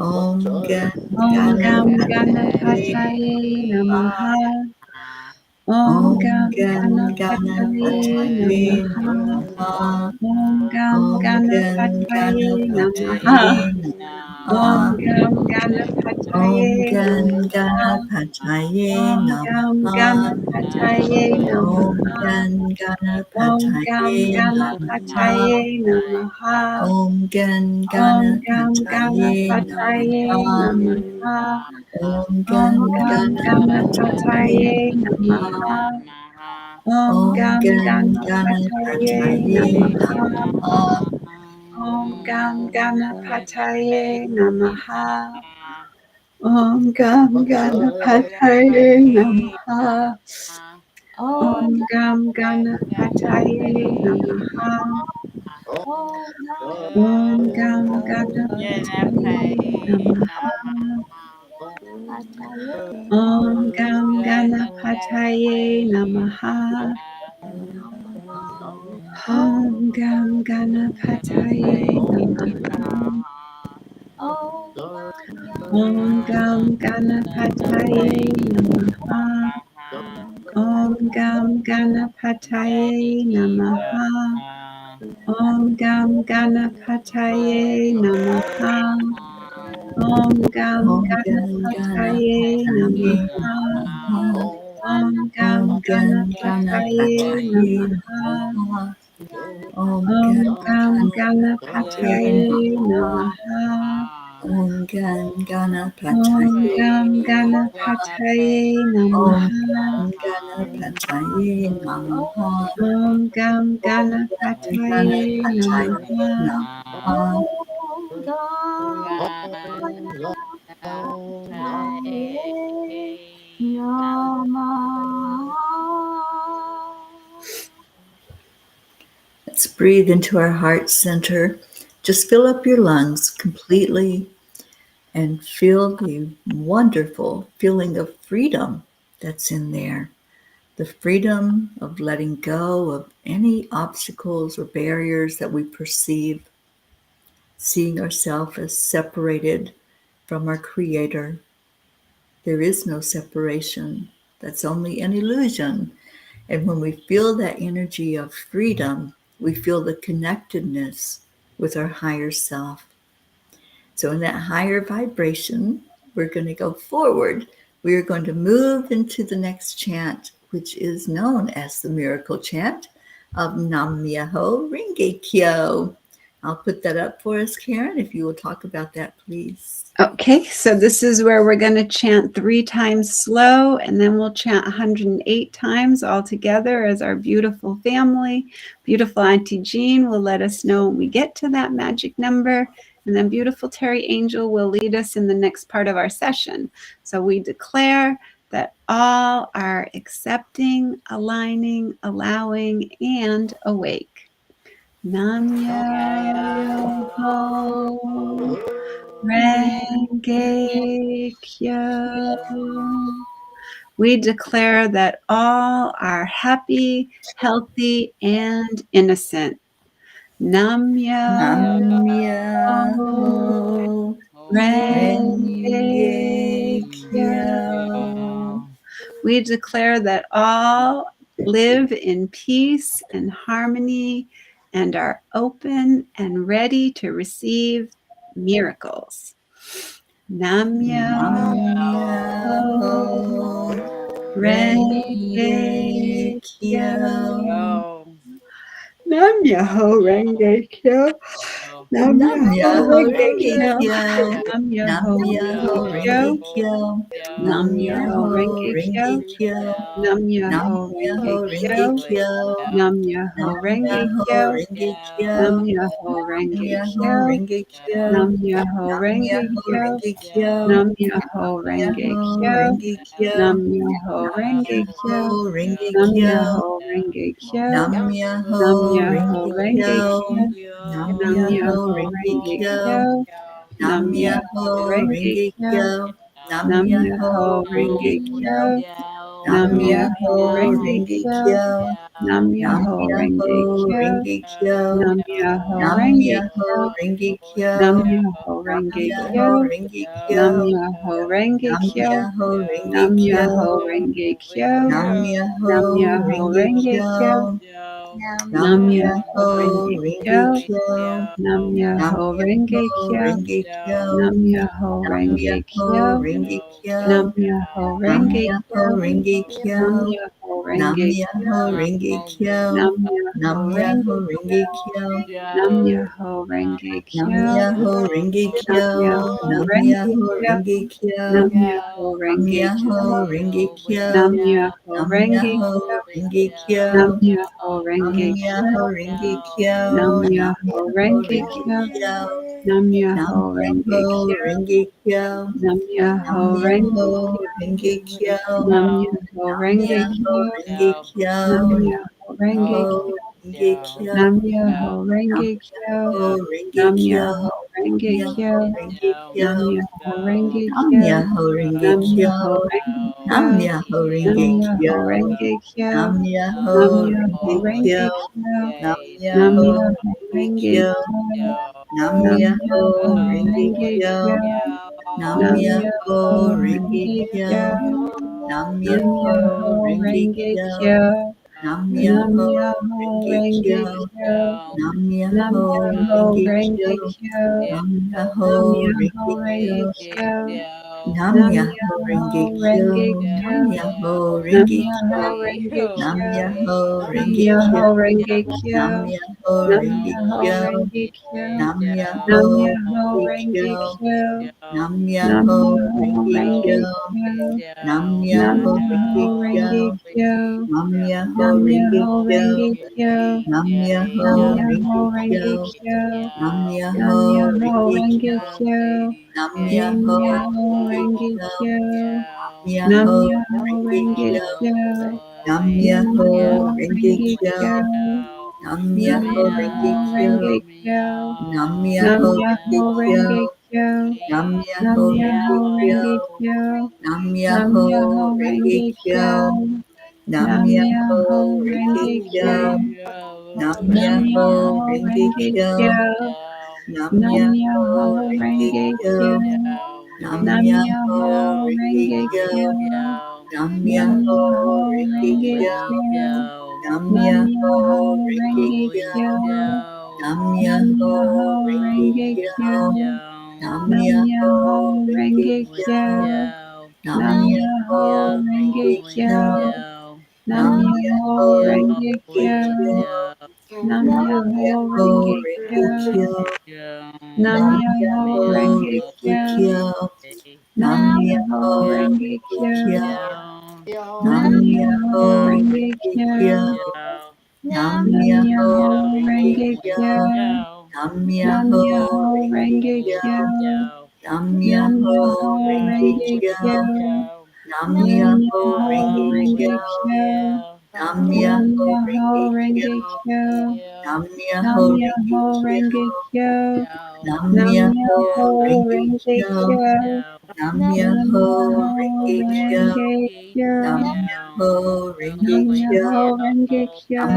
Om Gan Om Gam Ganapataye Ganapataye Namaha. Namaha. Om Om Gam Gan Ganapataye Ganapataye Namaha. Namaha. Om Gam Om Gan Ganapataye Namaha. Ganapataye Om Namaha. Gam Om Ganapataye Gan Namaha. Ganapataye Om Gam Namaha. Ganapataye Om Namaha. Gan Om Gam Ganapataye Namaha. Ganapataye Namaha. Om Gan Om Gam Ganapataye Ganapataye Namaha. Namaha. Om Om Gan Gam Ganapataye Ganapataye Namaha. Namaha. Om Om Gam Gan Ganapataye Ganapataye Namaha. Namaha. Om Gam Ganapataye Namaha. Om Gam Ganapataye Namaha. Om Gam Ganapataye Namaha. Om Gam Ganapataye Namaha. Om Gam Ganapataye Namaha. Om Gam Ganapataye Namaha. Om Gam Ganapataye Namaha. Om Gam Ganapataye Namaha. Om Gam Ganapataye Namaha. Om Gam Om Gam Ganapataye Ganapataye Namaha. Namaha. Om Gam Om Gam Ganapataye Ganapataye Namaha. Namaha. Om Om Gam Gam Ganapataye Ganapataye Namaha. Namaha. Om Gam Om Ganapataye Gam Namaha. Ganapataye Om Namaha. Gam Ganapataye Namaha. Om Gam Om Ganapataye Ganapataye Namaha. Namaha. Let's breathe into our heart center. Just fill up your lungs completely and feel the wonderful feeling of freedom that's in there. The freedom of letting go of any obstacles or barriers that we perceive, seeing ourselves as separated from our Creator. There is no separation. That's only an illusion. And when we feel that energy of freedom, we feel the connectedness with our higher self. So in that higher vibration, we're going to go forward. We are going to move into the next chant, which is known as the miracle chant of Nam Myoho Renge Kyo. I'll put that up for us, Karen, if you will talk about that, please. Okay, so this is where we're going to chant 3 times slow, and then we'll chant 108 times all together as our beautiful family. Beautiful Auntie Jean will let us know when we get to that magic number, and then beautiful Teri Angel will lead us in the next part of our session. So we declare that all are accepting, aligning, allowing, and awake. Nam Myoho Renge Kyo. We declare that all are happy, healthy, and innocent. Nam Nam Myoho Myoho Renge Renge Kyo. Kyo. We declare that all live in peace and harmony and are open and ready to receive miracles. Nam Nam Myoho Myoho Renge Renge Kyo. Kyo. Nam Myoho Renge Kyo. Nam Nam Myoho Myoho Renge Renge Kyo. Kyo. Nam Nam Myoho Myoho Renge Renge Kyo. Kyo. Nam Nam Myoho Myoho Renge Renge Kyo. Kyo. Nam Nam Myoho Myoho Renge Renge Kyo. Kyo. Nam Myoho Nam Renge Myoho Kyo. Renge Kyo. Nam Myoho Nam Renge Myoho Kyo. Renge Kyo. Nam Myoho Nam Renge Myoho Kyo. Renge Kyo. Nam Myoho Nam Renge Myoho Kyo. Renge Kyo. Nam Myoho Nam Renge Kyo. Myoho Renge Nam Kyo. Myoho Renge Kyo. Nam Myoho Nam Myoho Renge Renge Kyo. Kyo. Nam Nam Myoho Myoho Renge Renge Kyo. Kyo. Nam Nam Myoho Myoho Renge Renge Kyo. Kyo. Nam Nam Myoho Myoho Renge Renge Kyo. Kyo. Nam Nam Myoho Myoho Renge Renge Kyo. Kyo. Nam Nam Myoho Myoho Renge Kyo. Renge Kyo. Nam Myoho Nam Renge Myoho Kyo. Renge Kyo. Nam Myoho Nam Renge Myoho Kyo. Renge Kyo. Nam Myoho Renge Nam Kyo. Myoho Renge Nam Kyo. Myoho Renge Kyo. Nam Myoho Nam Myoho Renge Renge Kyo. Kyo. Nam Nam Myoho Myoho Renge Renge Kyo. Kyo. Nam Nam Myoho Renge Myoho Kyo. Renge Kyo. Nam Myoho Nam Renge Myoho Kyo. Renge Kyo. Nam Myoho Nam Renge Myoho Kyo. Renge Kyo. Nam Myoho Nam Renge Kyo. Myoho Renge Kyo. Nam Myoho Nam Myoho Renge Kyo. Nam Myoho Renge Nam Kyo. Myoho Renge Nam Kyo. Myoho Nam Renge Myoho Kyo. Renge Kyo. Nam Myoho Nam Renge Kyo. Myoho Renge Kyo. Nam Myoho Nam Renge Myoho Kyo. Renge Kyo. Nam Myoho Nam Renge Kyo. Myoho Renge Kyo. Nam Nam Myoho Myoho Renge Renge Kyo. Kyo. Nam Nam Myoho Renge Myoho Kyo. Renge Kyo. Nam Nam Myoho Renge Myoho Kyo. Renge Kyo. Nam Myoho Nam Renge Myoho Kyo. Renge Kyo. Nam Myoho Renge Myoho Kyo. Renge Kyo. Nam Myoho Nam Renge Kyo. Myoho Renge Nam Kyo. Myoho Renge Nam Kyo. Myoho Renge Kyo. Nam Myoho Renge Nam Kyo. Myoho Renge Nam Kyo. Myoho Renge Nam Kyo. Myoho Nam Renge Myoho Kyo. Renge Kyo. Nam Myoho Nam Myoho Renge Kyo. Renge Kyo. Nam Nam Myoho Myoho Renge Renge Kyo. Kyo. Nam Nam Myoho Myoho Renge Renge Kyo. Kyo. Nam Nam Myoho Myoho Renge Renge Kyo. Kyo. Nam Nam Myoho Myoho Renge Renge Kyo. Kyo. Nam Nam Myoho Myoho Renge Renge Kyo. Kyo. Nam Nam Myoho Myoho Renge Kyo. Renge Kyo. Nam Myoho Nam Myoho Renge Kyo. Renge Kyo. Nam Nam Myoho Myoho Renge Kyo. Renge Nam Kyo. Myoho Nam Renge Myoho Kyo. Renge Nam Kyo. Myoho Nam Renge Myoho Kyo. Renge Nam Kyo. Myoho Nam Renge Myoho Kyo. Renge Kyo. Nam Myoho Nam Myoho Renge Renge Kyo. Kyo. Nam Nam Myoho Myoho Renge Renge Kyo. Kyo. Nam Nam Myoho Renge Myoho Kyo. Renge Kyo. Nam Myoho Nam Renge Myoho Kyo. Renge Kyo. Nam Myoho Nam Renge Myoho Kyo. Renge Kyo. Nam Nam Myoho Myoho Renge Renge Kyo. Kyo. Nam Nam Myoho Myoho Renge Renge Kyo. Kyo. Nam Myoho Myoho Renge Renge Kyo. Kyo. Nam Nam Myoho Myoho Renge Renge Kyo. Kyo. Nam Nam Myoho Renge Myoho Kyo. Renge Kyo. Nam Nam Myoho Renge Myoho Kyo. Renge Kyo. Nam Nam Myoho Renge Myoho Kyo. Renge Kyo. Nam Nam Myoho Myoho Renge Renge Kyo. Kyo. Nam Nam Myoho Myoho Renge Renge Kyo. Kyo. Nam Nam Myoho Myoho Renge Renge Kyo. Kyo. Nam Nam Myoho Myoho Renge Renge Kyo. Kyo. Nam Nam Myoho Myoho Renge Renge Kyo. Kyo. Nam Nam Myoho Myoho Renge Renge Kyo. Kyo. Nam Nam Myoho Myoho Renge Renge Kyo. Kyo. Nam Nam Myoho Myoho Renge Renge Kyo. Kyo. Nam Nam Myoho Myoho Renge Renge Kyo. Kyo. Nam Nam Myoho Myoho Renge Renge Kyo. Kyo. Nam Nam Myoho Myoho Renge Renge Kyo. Kyo. Nam Nam Myoho Myoho Renge Renge Kyo. Kyo. Nam Nam Myoho Myoho Renge Renge Kyo. Kyo. Nam Nam Myoho Myoho Renge Renge Kyo. Kyo. Nam Nam Myoho Myoho Renge Renge Kyo. Kyo. Nam Nam Myoho Myoho Renge Renge Kyo. Kyo. Nam Nam Myoho Myoho Renge Renge Kyo. Kyo. Nam Nam Myoho Myoho Renge Renge Kyo. Kyo. Nam Nam Myoho Myoho Renge Renge Kyo. Kyo. Nam Nam Myoho Myoho Renge Kyo. Renge Kyo. Nam Nam Myoho Renge Myoho Kyo. Renge Kyo. Nam Nam Myoho Myoho Renge Renge Kyo. Kyo. Nam Nam Myoho Myoho Renge Kyo. Renge Kyo. Nam Myoho Renge Nam Kyo. Myoho Renge Nam Kyo.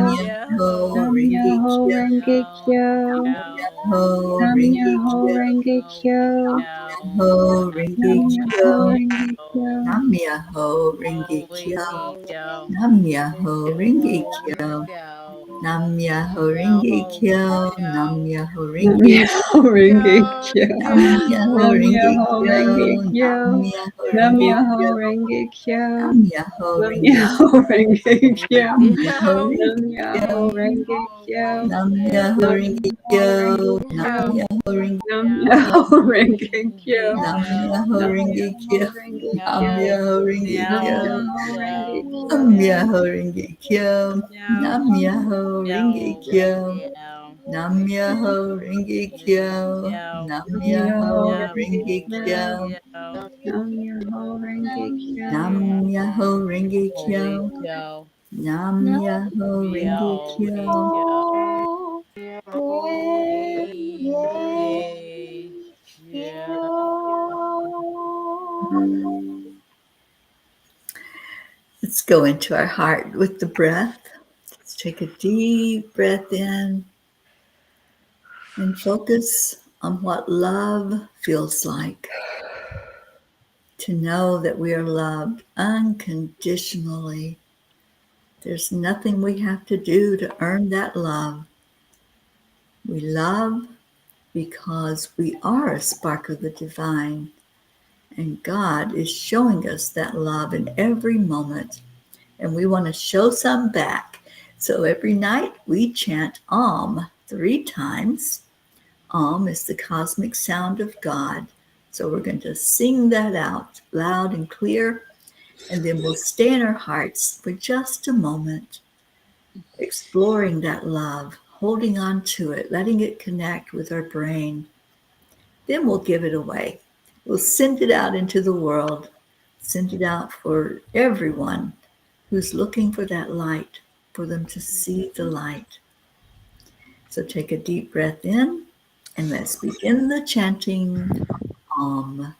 Myoho Nam Renge Myoho Kyo. Renge Kyo. Nam Myoho Nam Renge Myoho Kyo. Renge Kyo. Nam Myoho Renge Nam Kyo. Myoho Renge Kyo. Nam Myoho Renge Kyo. Nam Myoho Renge Kyo. Nam Myoho Renge Kyo. Nam Myoho Nam Renge Myoho Renge Kyo. Nam Myoho Nam Renge Myoho Kyo. Renge Kyo. Nam Myoho Nam Renge Myoho Kyo. Renge Kyo. Nam Myoho Nam Renge Myoho Renge Kyo. Nam Myoho Nam Renge Kyo. Myoho Renge Kyo. Nam Myoho Nam Renge Myoho Kyo. Renge Nam Kyo. Myoho Renge Nam Kyo. Myoho Renge Kyo. Nam Myoho Nam Renge Myoho Kyo. Renge Nam Kyo. Myoho Renge Nam Kyo. Myoho Renge Nam Kyo. Myoho Renge Kyo. Nam Myoho Renge Kyo. Nam Myoho Renge Kyo. Nam Nam Myoho Myoho Renge Renge Kyo. Kyo. Nam Myoho Renge Kyo. Nam Myoho Renge Kyo. Nam Myoho Renge Kyo. Oh, Renge Kyo. Let's go into our heart with the breath. Let's take a deep breath in and focus on what love feels like. To know that we are loved unconditionally. There's nothing we have to do to earn that love. We love because we are a spark of the divine, and God is showing us that love in every moment, and we want to show some back. So every night we chant Om 3 times. Om is the cosmic sound of God. So we're going to sing that out loud and clear, and then we'll stay in our hearts for just a moment, exploring that love, holding on to it, letting it connect with our brain. Then we'll give it away. We'll send it out into the world, send it out for everyone who's looking for that light, for them to see the light. So take a deep breath in, and let's begin the chanting Om.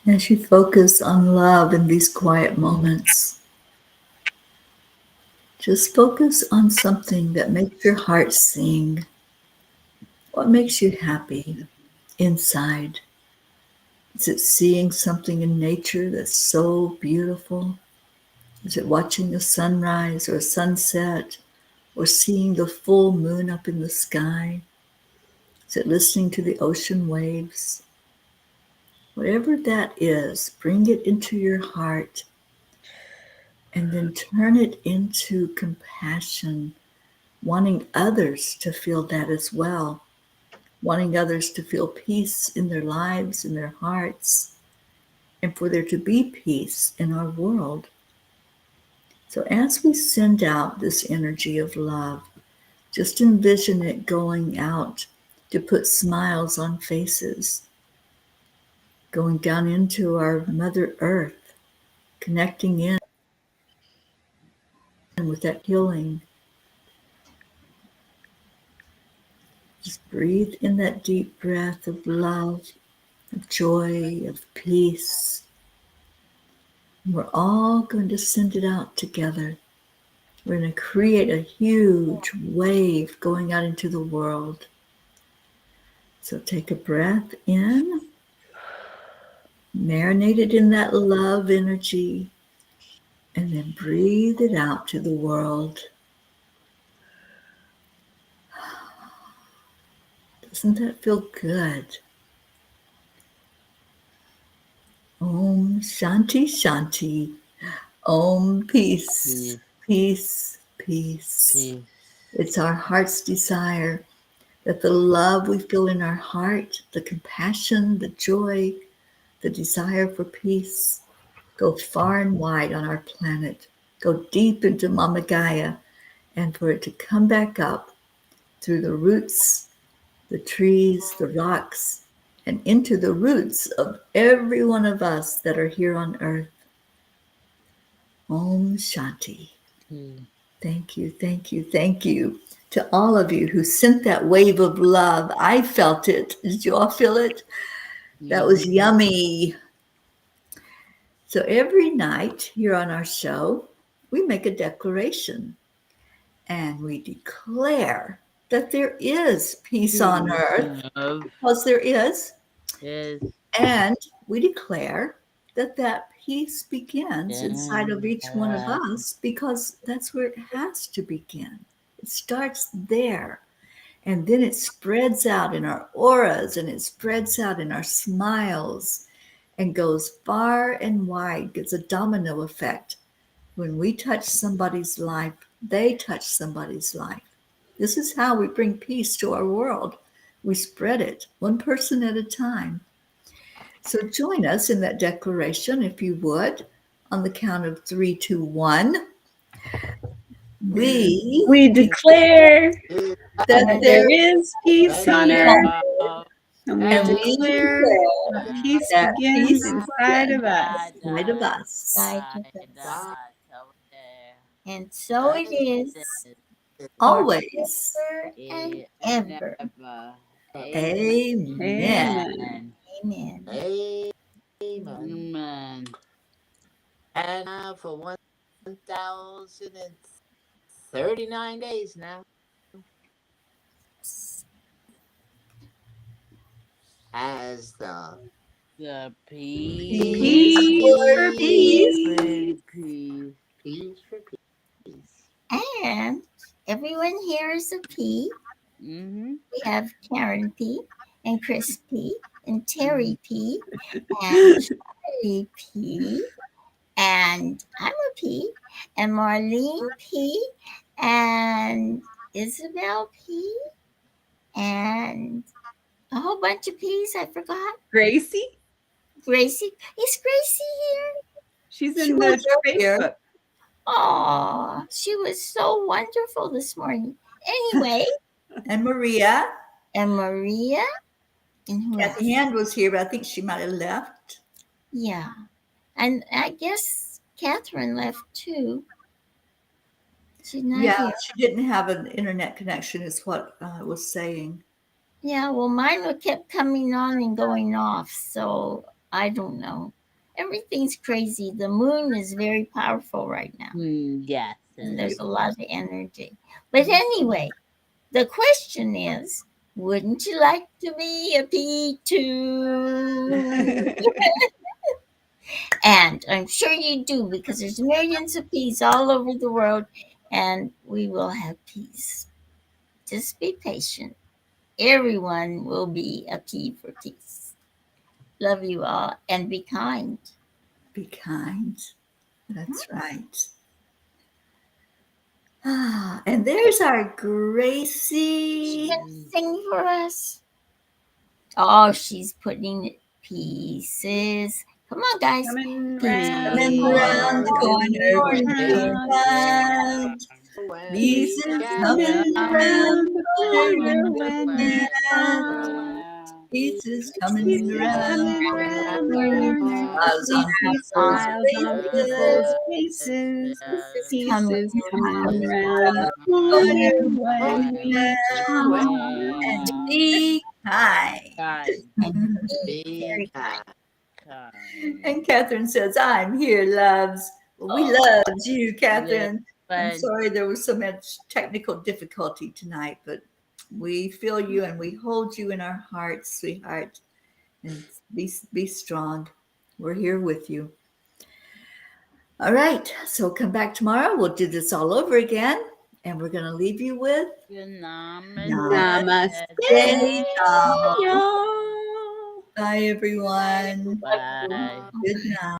As you focus on love in these quiet moments, just focus on something that makes your heart sing. What makes you happy inside? Is it seeing something in nature that's so beautiful? Is it watching a sunrise or a sunset, or seeing the full moon up in the sky? Is it listening to the ocean waves? Whatever that is, bring it into your heart and then turn it into compassion, wanting others to feel that as well, wanting others to feel peace in their lives, in their hearts, and for there to be peace in our world. So as we send out this energy of love, just envision it going out to put smiles on faces, going down into our Mother Earth, connecting in with that healing. Just breathe in that deep breath of love, of joy, of peace. And we're all going to send it out together. We're going to create a huge wave going out into the world. So take a breath in, marinate it in that love energy, and then breathe it out to the world. Doesn't that feel good? Om Shanti Shanti. Om peace. Peace, peace. It's our heart's desire that the love we feel in our heart, the compassion, the joy, the desire for peace, go far and wide on our planet, go deep into Mama Gaia, and for it to come back up through the roots, the trees, the rocks, and into the roots of every one of us that are here on earth. Om Shanti. Thank you, thank you, thank you to all of you who sent that wave of love. I felt it. Did you all feel it? That was yummy. So every night here on our show, we make a declaration and we declare that there is peace on earth, because there is. Yes. And we declare that that peace begins inside of each one of us, because that's where it has to begin. It starts there. And then it spreads out in our auras, and it spreads out in our smiles, and goes far and wide, gets a domino effect When we touch somebody's life, they touch somebody's life. This is how we bring peace to our world. We spread it one person at a time. So join us in that declaration, if you would, on the count of 3, 2, 1. We declare that there is peace on earth, and we and we declare declare peace that begins peace inside of us. inside of us. And so it is Always. forever and ever. Amen. Amen. Amen. Amen. And for 1,039 days now. As the Peace for peace. Peace for peace. And everyone here is a P. Mm-hmm. We have Karen P. and Chris P. and Teri P. and Charlie P. and I'm a P. and Marlene P. and Isabel P. and a whole bunch of P's I forgot. Gracie, Gracie. Is Gracie here? she's She in the was up here. Facebook. Oh, she was so wonderful this morning. Anyway, And Maria. and Maria. And who else? Kathy Hand was here, but I think she might have left. Yeah. And I guess Catherine left too. She's not Yeah, here. she didn't have an internet connection, is what I was saying. Yeah, well, mine kept coming on and going off. So I don't know. Everything's crazy. The moon is very powerful right now. Yes. And there's a lot of energy. But anyway, the question is, wouldn't you like to be a P2? And I'm sure you do, because there's millions of P's all over the world, and we will have peace. Just be patient. Everyone will be a P for peace. Love you all, and be kind. Be kind. That's right. Ah, and there's our Gracie. Sing for us. Oh, she's putting it pieces. Come on, guys. Coming Coming round around the corner. Pieces coming around the corner. Pieces coming around the corner. Smiles on people's faces. Pieces coming round the corner when we chant. And be kind. Be kind. And Catherine says, I'm here, loves. Well, we loved you, Catherine. I'm sorry there was so much technical difficulty tonight, but we feel you and we hold you in our hearts, sweetheart. And be strong. We're here with you. All right. So come back tomorrow. We'll do this all over again. And we're going to leave you with Namaste. Namaste. Y'all. Bye, everyone. Bye. Good night.